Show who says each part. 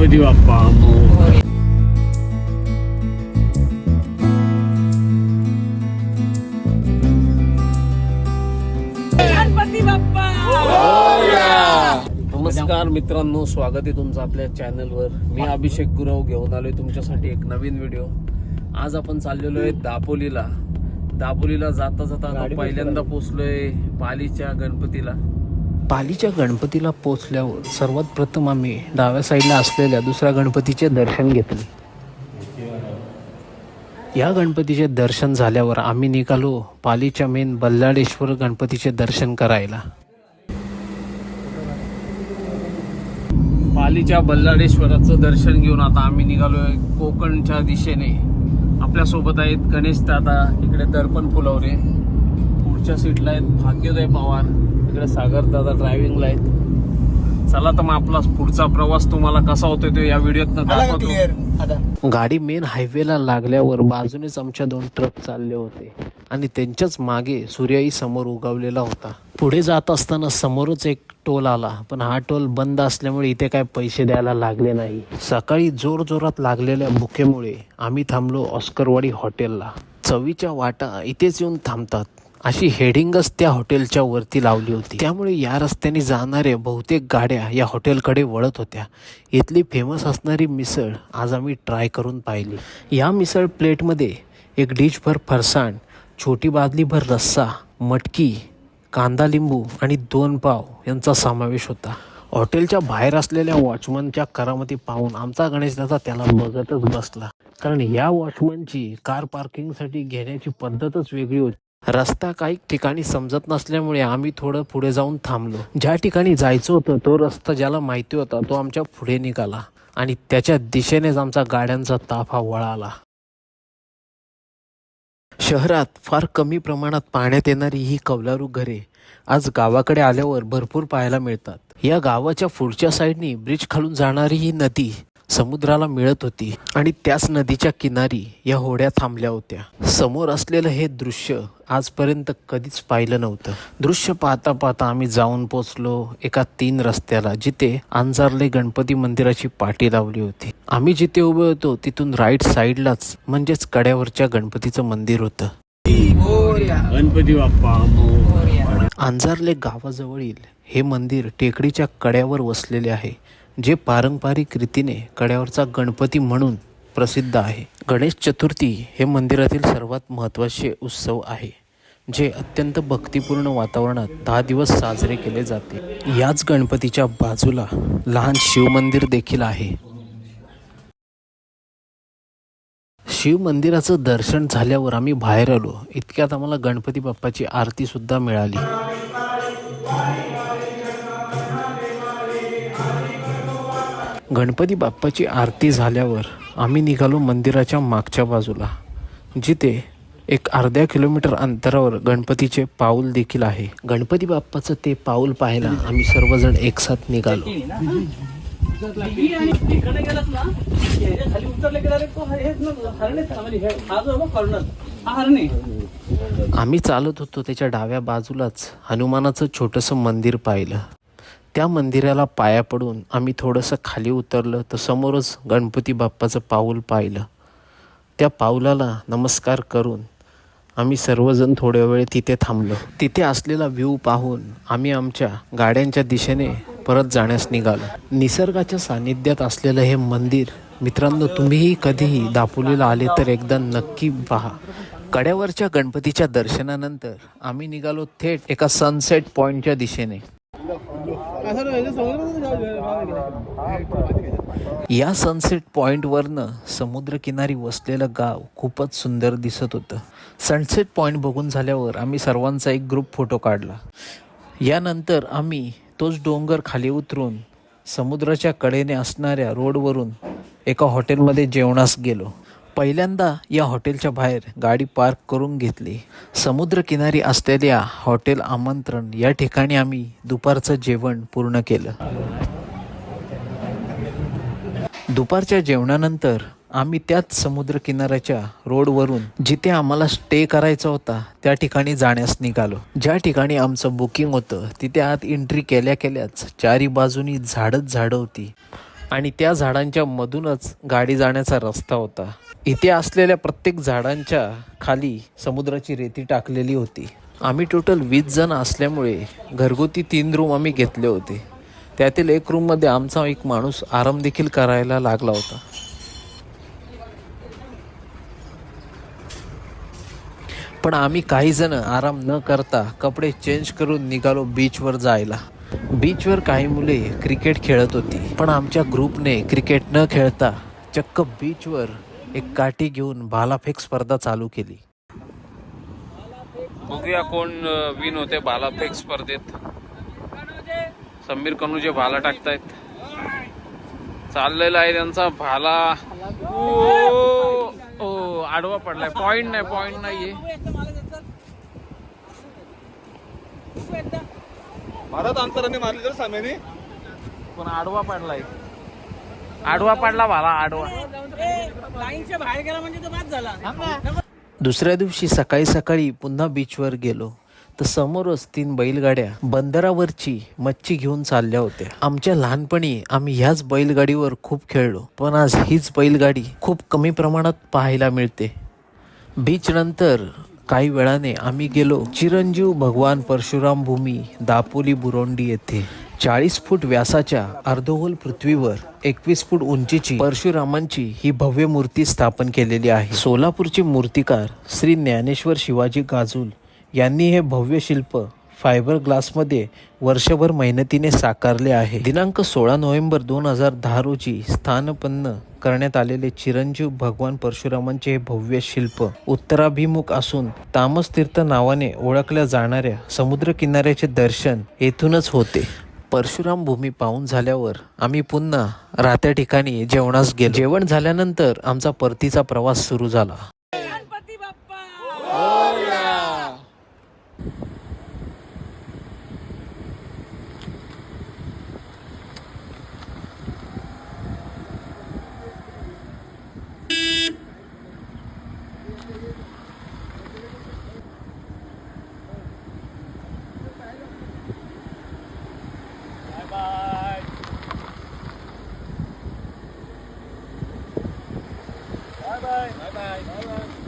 Speaker 1: गणपती बाप्पा मोरया. नमस्कार मित्रांनो, स्वागत आहे तुमचं आपल्या चॅनलवर. मी अभिषेक गुरव घेऊन आलोय तुमच्यासाठी एक नवीन व्हिडिओ. आज आपण चाललेलो आहे दापोलीला. जाता जाता पहिल्यांदा पोहोचलोय पालीच्या गणपतीला पोहोचल्यावर सर्वात प्रथम आम्ही डाव्या साईडला असलेल्या दुसऱ्या गणपतीचे दर्शन घेतले. या गणपतीचे दर्शन झाल्यावर आम्ही निघालो पालीच्या मेन बल्लाळेश्वर गणपतीचे दर्शन करायला. पालीच्या बल्लाळेश्वराचं दर्शन घेऊन आता आम्ही निघालोय कोकणच्या दिशेने. आपल्यासोबत आहेत गणेश दादा, इकडे दर्पण फुलवरे, पुढच्या सीटला आहेत भाग्योदय पवार, इकडे सागर दादा ड्रायव्हिंगला आहेत. चला तर मग आपला पुढचा प्रवास तुम्हाला कसा होतोय तो या व्हिडिओत दाखवतो. गाडी मेन हायवेला लागल्यावर बाजूनेच आमच्या 2 ट्रक चालले होते आणि त्यांच्याच मागे सूर्यही समोर उगवलेला होता. पुढे जात असताना समोरच एक टोल आला, पण हा टोल बंद असल्यामुळे इथे काय पैसे द्यायला लागले नाही. सकाळी जोरात लागलेल्या भुकेमुळे आम्ही थांबलो ऑस्करवाडी हॉटेलला. चवीच्या वाटा इथेच येऊन थांबतात अशी हेडिंगच त्या हॉटेलच्या वरती लावली होती. त्यामुळे या रस्त्याने जाणाऱ्या बहुतेक गाड्या या हॉटेलकडे वळत होत्या. इथली फेमस असणारी मिसळ आज आम्ही ट्राय करून पाहिली. या मिसळ प्लेटमध्ये एक डिशभर फरसाण, छोटी बादलीभर रस्सा, मटकी, कांदा लिंबू आणि 2 पाव यांचा समावेश होता. हॉटेलच्या बाहेर असलेल्या वॉचमनच्या करामती पाहून आमचा गणेश दादा त्याला बघतच बसला, कारण या वॉचमनची कार पार्किंगसाठी घेण्याची पद्धतच वेगळी होती. रस्ता काही ठिकाणी समजत नसल्यामुळे आम्ही थोडं पुढे जाऊन थांबलो. ज्या ठिकाणी जायचं होतं तो रस्ता ज्याला माहिती होता तो आमच्या पुढे निघाला आणि त्याच्या दिशेनेच आमचा गाड्यांचा ताफा वळाला. शहरात फार कमी प्रमाणात पाहण्यात येणारी ही कौलारू घरे आज गावाकडे आल्यावर भरपूर पाहायला मिळतात. या गावाच्या पुढच्या साईडनी ब्रिज खालून जाणारी ही नदी समुद्राला मिळत होती आणि त्याच नदीच्या किनारी या होड्या थांबल्या होत्या. समोर असलेलं हे दृश्य आजपर्यंत कधीच पाहिलं नव्हतं. दृश्य पाहता पाहता आम्ही जाऊन पोचलो एका 3 रस्त्याला, जिथे अंजारले गणपती मंदिराची पाटी लावली होती. आम्ही जिथे उभे होतो तिथून राईट साईडलाच म्हणजेच कड्यावरच्या गणपतीचं मंदिर होतं. गणपती बाप्पा मोरया. अंजारले गावाजवळील हे मंदिर टेकडीच्या कड्यावर वसलेले आहे, जे पारंपरिक रीतीने कड्यावरचा गणपती म्हणून प्रसिद्ध आहे. गणेश चतुर्थी हे मंदिरातील सर्वात महत्त्वाचे उत्सव आहे, जे अत्यंत भक्तिपूर्ण वातावरणात 10 दिवस साजरे केले जाते. याच गणपतीच्या बाजूला लहान शिव मंदिर देखील आहे. शिव मंदिराचं दर्शन झाल्यावर आम्ही बाहेर आलो. इतक्यात आम्हाला गणपती बाप्पाची आरती सुद्धा मिळाली. गणपती बाप्पाची आरती झाल्यावर आम्ही निघालो मंदिराच्या मागच्या बाजूला, जिथे एक अर्ध्या किलोमीटर अंतरावर गणपतीचे पाऊल देखील आहे. गणपती बाप्पाचं ते पाऊल पाहायला आम्ही सर्वजण एकसाथ निघालो. आम्ही चालत होतो त्याच्या डाव्या बाजूलाच हनुमानाचं छोटंसं मंदिर पाहिलं. त्या मंदिराला पाया पडून आम्ही थोडंसं खाली उतरलं तर समोरच गणपती बाप्पाचं पाऊल पाहिलं. त्या पाऊलाला नमस्कार करून आम्ही सर्वजण थोड्या वेळ तिथे थांबलो. तिथे असलेला व्ह्यू पाहून आम्ही आमच्या गाड्यांच्या दिशेने परत जाण्यास निघालो. निसर्गाच्या सानिध्यात असलेलं हे मंदिर मित्रांनो, तुम्हीही कधीही दापोलीला आले तर एकदा नक्की पहा. कड्यावरच्या गणपतीच्या दर्शनानंतर आम्ही निघालो थेट एका सनसेट पॉईंटच्या दिशेने. या सनसेट पॉईंटवरनं समुद्रकिनारी वसलेलं गाव खूपच सुंदर दिसत होतं. सनसेट पॉईंट बघून झाल्यावर आम्ही सर्वांचा एक ग्रुप फोटो काढला. यानंतर आम्ही तोच डोंगर खाली उतरून समुद्राच्या कडेने असणाऱ्या रोडवरून एका हॉटेलमध्ये जेवणास गेलो. पहिल्यांदा या हॉटेलच्या बाहेर गाडी पार्क करून घेतली. समुद्रकिनारी असलेल्या हॉटेल आमंत्रण या ठिकाणी आम्ही दुपारचं जेवण पूर्ण केलं. दुपारच्या जेवणानंतर आम्ही त्याच समुद्रकिनाऱ्याच्या रोडवरून जिथे आम्हाला स्टे करायचा होता त्या ठिकाणी जाण्यास निघालो. ज्या ठिकाणी आमचं बुकिंग होतं तिथे आत एंट्री केल्याच चारी बाजूनी झाडं होती आणि त्या झाडांच्या मधूनच गाडी जाण्याचा रस्ता होता. इथे असलेल्या प्रत्येक झाडांच्या खाली समुद्राची रेती टाकलेली होती. आम्ही टोटल 20 जण असल्यामुळे घरगुती 3 रूम आम्ही घेतले होते. त्यातील एक रूममध्ये आमचा एक माणूस आराम देखील करायला लागला होता. पण आम्ही काही जण आराम न करता कपडे चेंज करून निघालो बीचवर जायला. बीचवर काही मुले क्रिकेट खेळत होती, पण आमच्या ग्रुपने क्रिकेट न खेळता चक्क बीचवर एक काठी घेऊन भालाफेक स्पर्धा चालू केली. बघूया कोण विन होते भालाफेक स्पर्धेत. समीर कनुजे भाला टाकतायत. चाललेला आहे त्यांचा भाला. ओ आडवा पडलाय. पॉइंट नाहीये.
Speaker 2: भारत अंतराने मारली तर साम्याने
Speaker 1: पण आडवा पडला भाला. आडवा
Speaker 3: लाईनच्या बाहेर गेला म्हणजे तो बाद झाला.
Speaker 1: दुसऱ्या दिवशी सकाळी पुन्हा बीचवर गेलो तर समोरच 3 बैलगाड्या बंदरावरची मच्छी घेऊन चालल्या होत्या. आमच्या लहानपणी आम्ही ह्याच बैलगाडीवर खूप खेळलो, पण आज हीच बैलगाडी खूप कमी प्रमाणात पाहायला मिळते. बीच नंतर काही वेळाने आम्ही गेलो चिरंजीव भगवान परशुराम भूमी दापोली बुरोंडी येथे. 40 फूट व्यासाच्या अर्धगोल पृथ्वीवर 21 फूट उंचीची परशुरामांची ही भव्य मूर्ती स्थापन केलेली आहे. सोलापूरचे मूर्तिकार श्री ज्ञानेश्वर शिवाजी गाजूल यांनी हे भव्य शिल्प फायबर ग्लासमध्ये वर्षभर मेहनतीने साकारले आहे. दिनांक 16 नोव्हेंबर 2010 रोजी स्थानापन्न करण्यात आलेले चिरंजीव भगवान परशुरामांचे हे भव्य शिल्प उत्तराभिमुख असून तामस तीर्थ नावाने ओळखल्या जाणाऱ्या समुद्र किनाऱ्याचे दर्शन येथूनच होते. परशुराम भूमी पाहून झाल्यावर आम्ही पुन्हा राहत्या ठिकाणी जेवणास गेलो. जेवण झाल्यानंतर आमचा परतीचा प्रवास सुरू झाला.
Speaker 3: गणपती बाप्पा.
Speaker 2: Bye bye.